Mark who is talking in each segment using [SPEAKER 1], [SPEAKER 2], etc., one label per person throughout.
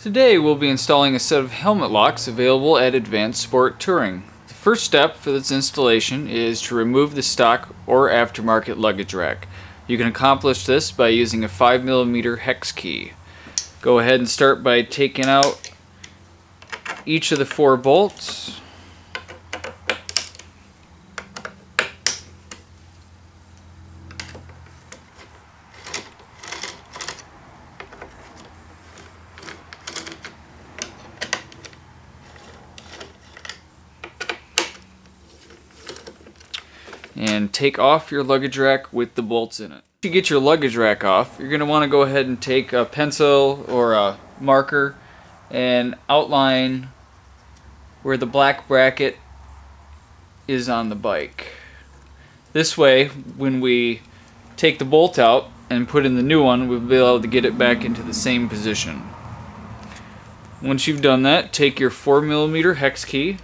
[SPEAKER 1] Today we'll be installing a set of helmet locks available at Advanced Sport Touring. The first step for this installation is to remove the stock or aftermarket luggage rack. You can accomplish this by using a 5mm hex key. Go ahead and start by taking out each of the 4 bolts. And take off your luggage rack with the bolts in it. To get your luggage rack off, you're going to want to go ahead and take a pencil or a marker and outline where the black bracket is on the bike. This way, when we take the bolt out and put in the new one, we'll be able to get it back into the same position. Once you've done that, take your 4mm hex key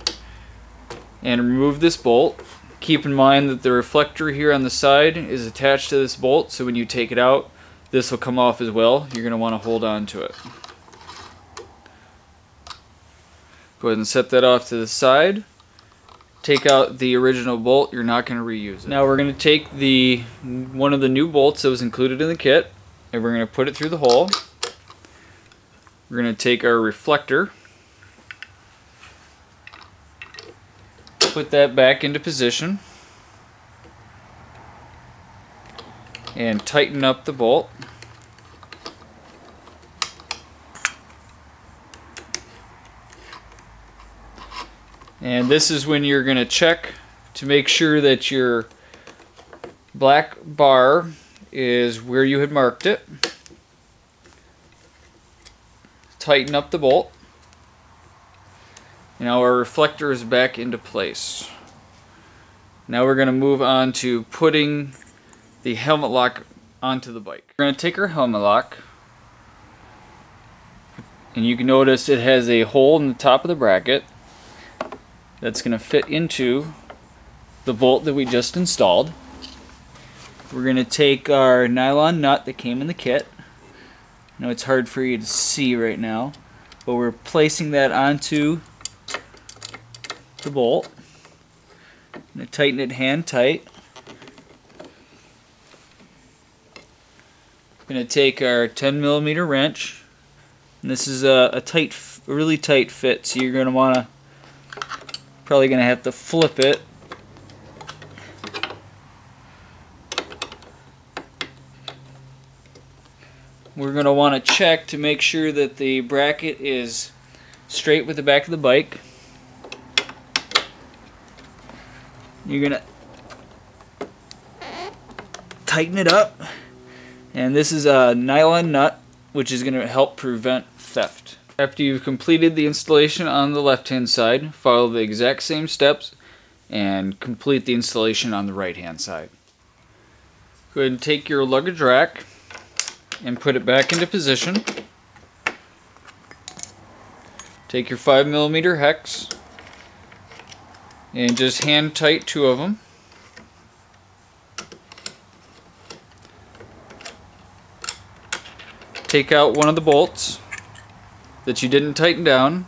[SPEAKER 1] and remove this bolt. Keep in mind that the reflector here on the side is attached to this bolt, so when you take it out, this will come off as well. You're going to want to hold on to it. Go ahead and set that off to the side. Take out the original bolt. You're not going to reuse it. Now we're going to take one of the new bolts that was included in the kit, and we're going to put it through the hole. We're going to take our reflector, put that back into position, and tighten up the bolt. And this is when you're going to check to make sure that your black bar is where you had marked it. Tighten up the bolt. Now our reflector is back into place. Now we're going to move on to putting the helmet lock onto the bike. We're going to take our helmet lock, and you can notice it has a hole in the top of the bracket that's going to fit into the bolt that we just installed. We're going to take our nylon nut that came in the kit. I know it's hard for you to see right now, but we're placing that onto the bolt. I'm going to tighten it hand tight. I'm going to take our 10mm wrench, and this is a really tight fit, so you're going to probably going to have to flip it. We're going to want to check to make sure that the bracket is straight with the back of the bike. You're going to tighten it up, and this is a nylon nut, which is going to help prevent theft. After you've completed the installation on the left hand side, follow the exact same steps and complete the installation on the right hand side. Go ahead and take your luggage rack and put it back into position. Take your 5mm hex and just hand tight 2 of them. Take out one of the bolts that you didn't tighten down.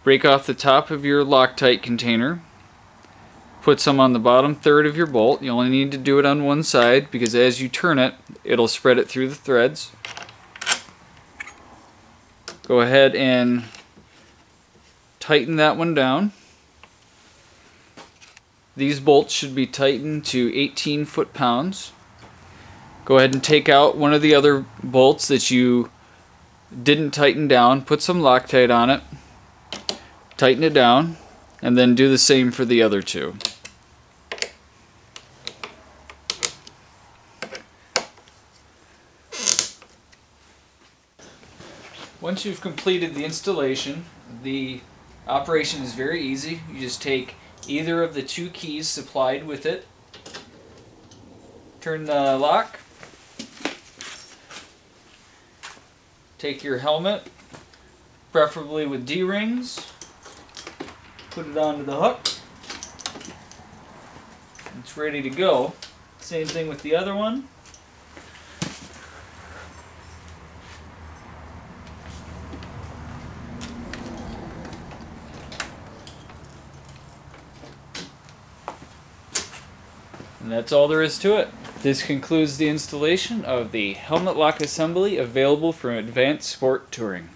[SPEAKER 1] Break off the top of your Loctite container. Put some on the bottom third of your bolt. You only need to do it on one side because as you turn it, it'll spread it through the threads. Go ahead and tighten that one down. These bolts should be tightened to 18 foot-pounds. Go ahead and take out one of the other bolts that you didn't tighten down. Put some Loctite on it. Tighten it down, and then do the same for the other 2. Once you've completed the installation, the operation is very easy. You just take either of the 2 keys supplied with it, turn the lock, take your helmet, preferably with D-rings, put it onto the hook. It's ready to go. Same thing with the other one. And that's all there is to it. This concludes the installation of the helmet lock assembly available for advanced sport touring.